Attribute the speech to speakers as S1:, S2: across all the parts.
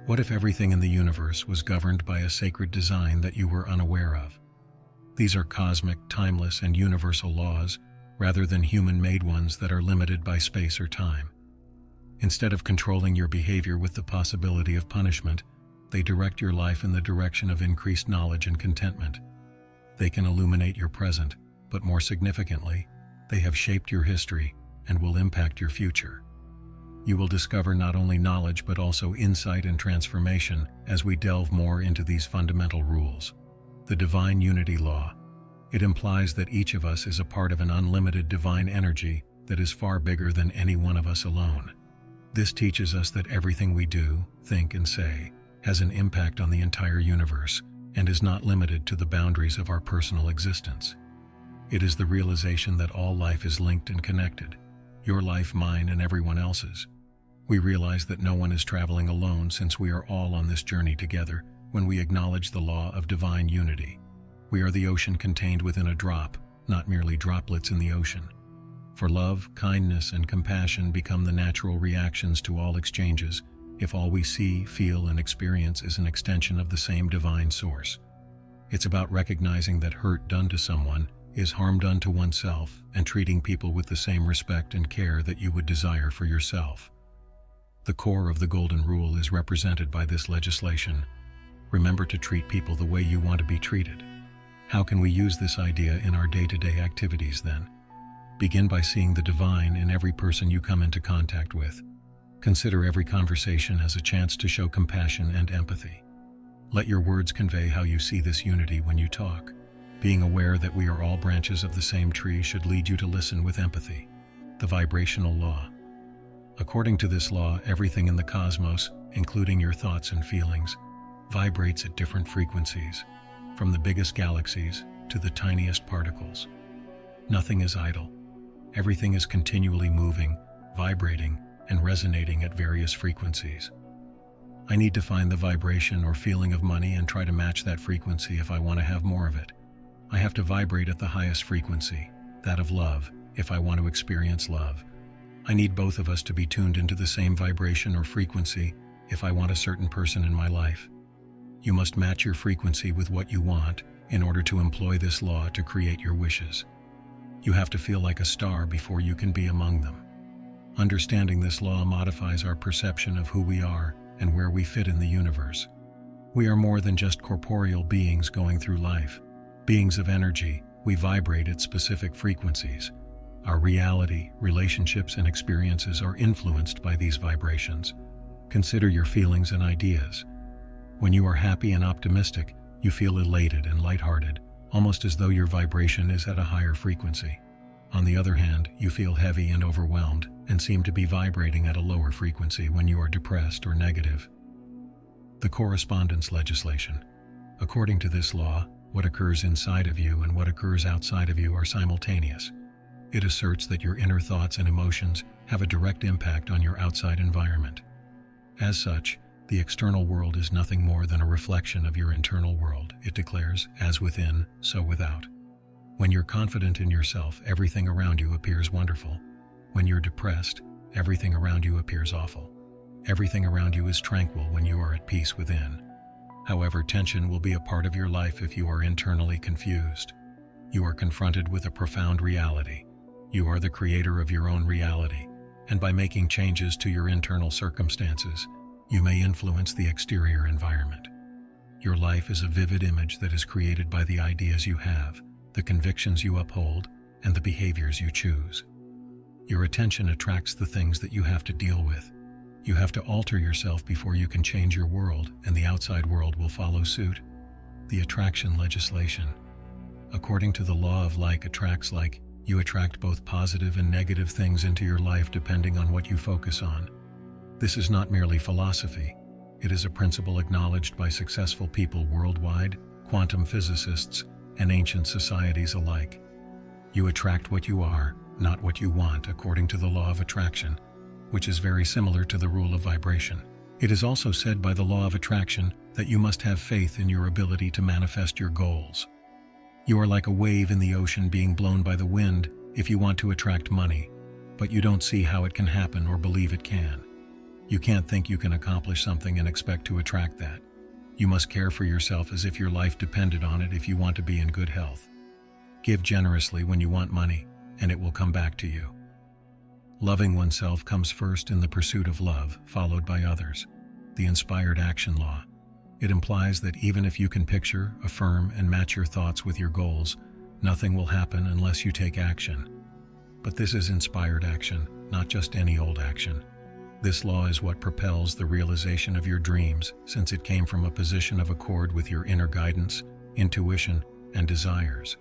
S1: What if everything in the universe was governed by a sacred design that you were unaware of? These are cosmic, timeless, and universal laws, rather than human-made ones that are limited by space or time. Instead of controlling your behavior with the possibility of punishment, they direct your life in the direction of increased knowledge and contentment. They can illuminate your present, but more significantly, they have shaped your history and will impact your future. You will discover not only knowledge but also insight and transformation as we delve more into these fundamental rules. The Divine Unity Law. It implies that each of us is a part of an unlimited divine energy that is far bigger than any one of us alone. This teaches us that everything we do, think, and say has an impact on the entire universe and is not limited to the boundaries of our personal existence. It is the realization that all life is linked and connected. Your life, mine, and everyone else's. We realize that no one is traveling alone since we are all on this journey together when we acknowledge the law of divine unity. We are the ocean contained within a drop, not merely droplets in the ocean. For love, kindness, and compassion become the natural reactions to all exchanges if all we see, feel, and experience is an extension of the same divine source. It's about recognizing that hurt done to someone is harm done to oneself and treating people with the same respect and care that you would desire for yourself. The core of the Golden Rule is represented by this legislation. Remember to treat people the way you want to be treated. How can we use this idea in our day-to-day activities then? Begin by seeing the divine in every person you come into contact with. Consider every conversation as a chance to show compassion and empathy. Let your words convey how you see this unity when you talk. Being aware that we are all branches of the same tree should lead you to listen with empathy. The vibrational law. According to this law, everything in the cosmos, including your thoughts and feelings, vibrates at different frequencies, from the biggest galaxies to the tiniest particles. Nothing is idle. Everything is continually moving, vibrating, and resonating at various frequencies. I need to find the vibration or feeling of money and try to match that frequency if I want to have more of it. I have to vibrate at the highest frequency, that of love, if I want to experience love. I need both of us to be tuned into the same vibration or frequency if I want a certain person in my life. You must match your frequency with what you want in order to employ this law to create your wishes. You have to feel like a star before you can be among them. Understanding this law modifies our perception of who we are and where we fit in the universe. We are more than just corporeal beings going through life. Beings of energy, we vibrate at specific frequencies. Our reality, relationships, and experiences are influenced by these vibrations. Consider your feelings and ideas. When you are happy and optimistic, you feel elated and lighthearted, almost as though your vibration is at a higher frequency. On the other hand, you feel heavy and overwhelmed and seem to be vibrating at a lower frequency when you are depressed or negative. The correspondence legislation. According to this law, what occurs inside of you and what occurs outside of you are simultaneous. It asserts that your inner thoughts and emotions have a direct impact on your outside environment. As such, the external world is nothing more than a reflection of your internal world. It declares, as within, so without. When you're confident in yourself, everything around you appears wonderful. When you're depressed, everything around you appears awful. Everything around you is tranquil when you are at peace within. However, tension will be a part of your life if you are internally confused. You are confronted with a profound reality. You are the creator of your own reality, and by making changes to your internal circumstances, you may influence the exterior environment. Your life is a vivid image that is created by the ideas you have, the convictions you uphold, and the behaviors you choose. Your attention attracts the things that you have to deal with. You have to alter yourself before you can change your world, and the outside world will follow suit. The attraction legislation. According to the law of like attracts like, you attract both positive and negative things into your life depending on what you focus on. This is not merely philosophy. It is a principle acknowledged by successful people worldwide, quantum physicists, and ancient societies alike. You attract what you are, not what you want, according to the law of attraction, which is very similar to the rule of vibration. It is also said by the law of attraction that you must have faith in your ability to manifest your goals. You are like a wave in the ocean being blown by the wind if you want to attract money, but you don't see how it can happen or believe it can. You can't think you can accomplish something and expect to attract that. You must care for yourself as if your life depended on it if you want to be in good health. Give generously when you want money, and it will come back to you. Loving oneself comes first in the pursuit of love, followed by others. The inspired action law. It implies that even if you can picture, affirm, and match your thoughts with your goals, nothing will happen unless you take action. But this is inspired action, not just any old action. This law is what propels the realization of your dreams, since it came from a position of accord with your inner guidance, intuition, and desires.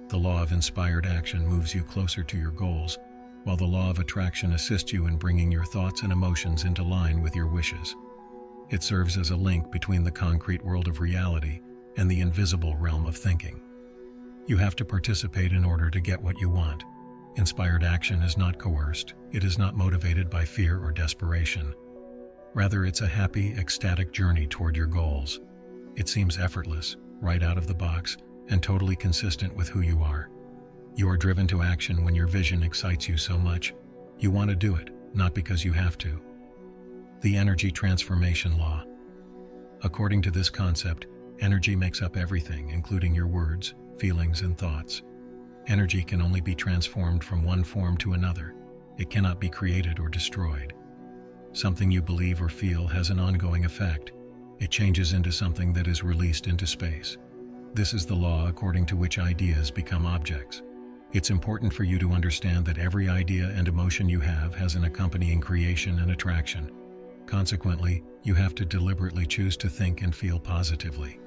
S1: The law of inspired action moves you closer to your goals, while the law of attraction assists you in bringing your thoughts and emotions into line with your wishes. It serves as a link between the concrete world of reality and the invisible realm of thinking. You have to participate in order to get what you want. Inspired action is not coerced. It is not motivated by fear or desperation. Rather, it's a happy, ecstatic journey toward your goals. It seems effortless, right out of the box, and totally consistent with who you are. You are driven to action when your vision excites you so much. You want to do it, not because you have to. The energy transformation law. According to this concept, energy makes up everything, including your words, feelings, and thoughts. Energy can only be transformed from one form to another. It cannot be created or destroyed. Something you believe or feel has an ongoing effect. It changes into something that is released into space. This is the law according to which ideas become objects. It's important for you to understand that every idea and emotion you have has an accompanying creation and attraction. Consequently, you have to deliberately choose to think and feel positively.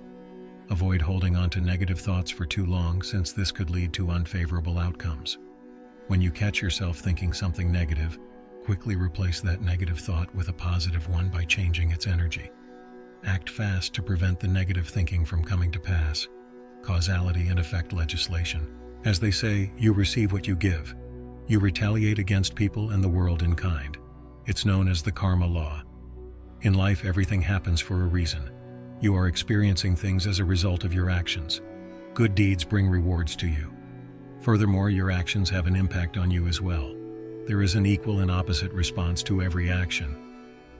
S1: Avoid holding on to negative thoughts for too long, since this could lead to unfavorable outcomes. When you catch yourself thinking something negative, quickly replace that negative thought with a positive one by changing its energy. Act fast to prevent the negative thinking from coming to pass. Causality and effect legislation. As they say, you receive what you give. You retaliate against people and the world in kind. It's known as the karma law. In life, everything happens for a reason. You are experiencing things as a result of your actions. Good deeds bring rewards to you. Furthermore, your actions have an impact on you as well. There is an equal and opposite response to every action.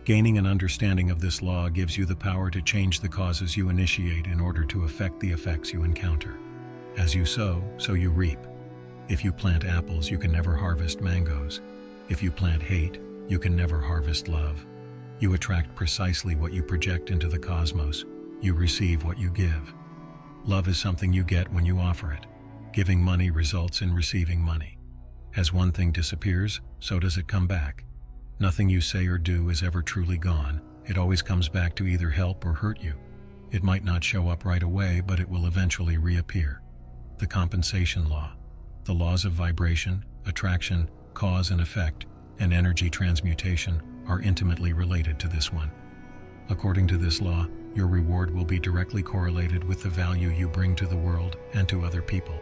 S1: Gaining an understanding of this law gives you the power to change the causes you initiate in order to affect the effects you encounter. As you sow, so you reap. If you plant apples, you can never harvest mangoes. If you plant hate, you can never harvest love. You attract precisely what you project into the cosmos. You receive what you give. Love is something you get when you offer it. Giving money results in receiving money. As one thing disappears, so does it come back. Nothing you say or do is ever truly gone. It always comes back to either help or hurt you. It might not show up right away, but it will eventually reappear. The compensation law. The laws of vibration, attraction, cause and effect, and energy transmutation are intimately related to this one. According to this law, your reward will be directly correlated with the value you bring to the world and to other people.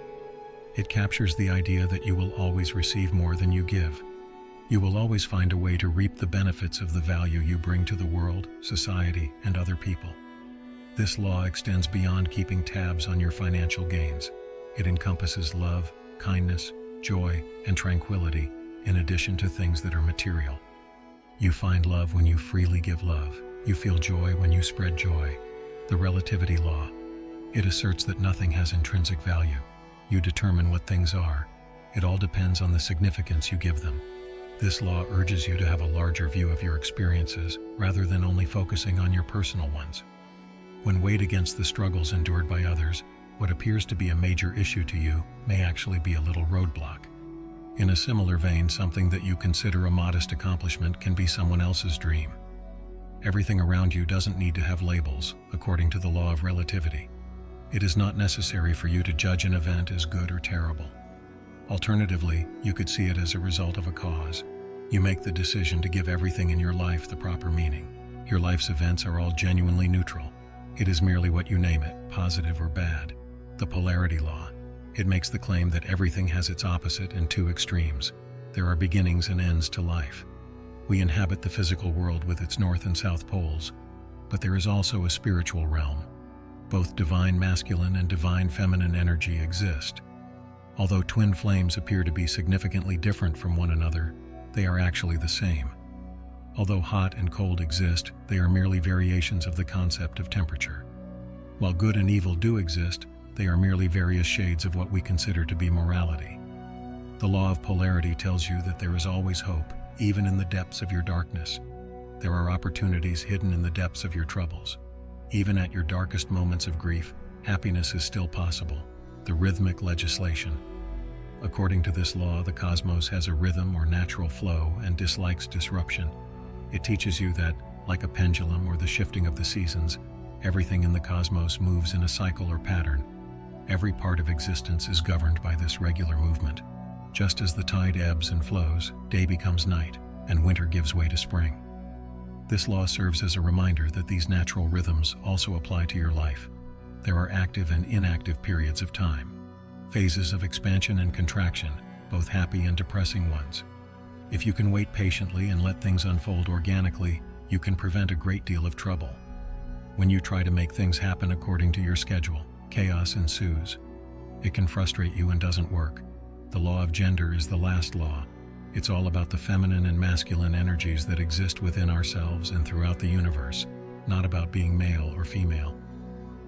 S1: It captures the idea that you will always receive more than you give. You will always find a way to reap the benefits of the value you bring to the world, society, and other people. This law extends beyond keeping tabs on your financial gains. It encompasses love, kindness, joy, and tranquility, in addition to things that are material. You find love when you freely give love. You feel joy when you spread joy. The relativity law. It asserts that nothing has intrinsic value. You determine what things are. It all depends on the significance you give them. This law urges you to have a larger view of your experiences, rather than only focusing on your personal ones. When weighed against the struggles endured by others, what appears to be a major issue to you may actually be a little roadblock. In a similar vein, something that you consider a modest accomplishment can be someone else's dream. Everything around you doesn't need to have labels, according to the law of relativity. It is not necessary for you to judge an event as good or terrible. Alternatively, you could see it as a result of a cause. You make the decision to give everything in your life the proper meaning. Your life's events are all genuinely neutral. It is merely what you name it, positive or bad. The polarity law. It makes the claim that everything has its opposite and two extremes. There are beginnings and ends to life. We inhabit the physical world with its north and south poles, but there is also a spiritual realm. Both divine masculine and divine feminine energy exist. Although twin flames appear to be significantly different from one another, they are actually the same. Although hot and cold exist, they are merely variations of the concept of temperature. While good and evil do exist, they are merely various shades of what we consider to be morality. The law of polarity tells you that there is always hope, even in the depths of your darkness. There are opportunities hidden in the depths of your troubles. Even at your darkest moments of grief, happiness is still possible. The rhythmic legislation. According to this law, the cosmos has a rhythm or natural flow and dislikes disruption. It teaches you that, like a pendulum or the shifting of the seasons, everything in the cosmos moves in a cycle or pattern. Every part of existence is governed by this regular movement. Just as the tide ebbs and flows, day becomes night, and winter gives way to spring. This law serves as a reminder that these natural rhythms also apply to your life. There are active and inactive periods of time, phases of expansion and contraction, both happy and depressing ones. If you can wait patiently and let things unfold organically, you can prevent a great deal of trouble. When you try to make things happen according to your schedule, chaos ensues. It can frustrate you and doesn't work. The law of gender is the last law. It's all about the feminine and masculine energies that exist within ourselves and throughout the universe, not about being male or female.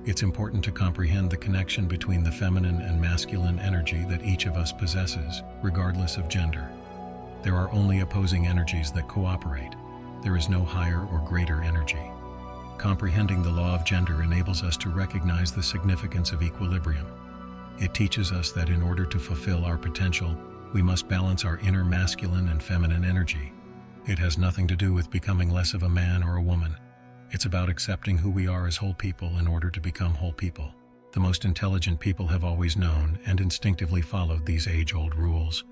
S1: It's important to comprehend the connection between the feminine and masculine energy that each of us possesses, regardless of gender. There are only opposing energies that cooperate. There is no higher or greater energy. Comprehending the law of gender enables us to recognize the significance of equilibrium. It teaches us that in order to fulfill our potential, we must balance our inner masculine and feminine energy. It has nothing to do with becoming less of a man or a woman. It's about accepting who we are as whole people in order to become whole people. The most intelligent people have always known and instinctively followed these age-old rules.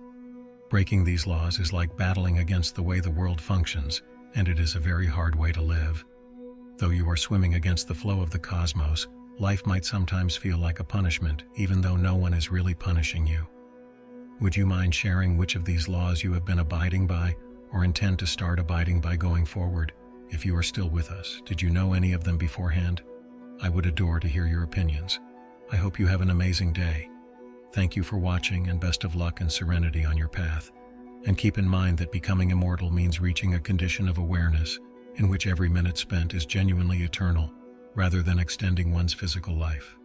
S1: Breaking these laws is like battling against the way the world functions, and it is a very hard way to live. Though you are swimming against the flow of the cosmos, life might sometimes feel like a punishment, even though no one is really punishing you. Would you mind sharing which of these laws you have been abiding by, or intend to start abiding by going forward? If you are still with us, did you know any of them beforehand? I would adore to hear your opinions. I hope you have an amazing day. Thank you for watching, and best of luck and serenity on your path. And keep in mind that becoming immortal means reaching a condition of awareness in which every minute spent is genuinely eternal, rather than extending one's physical life.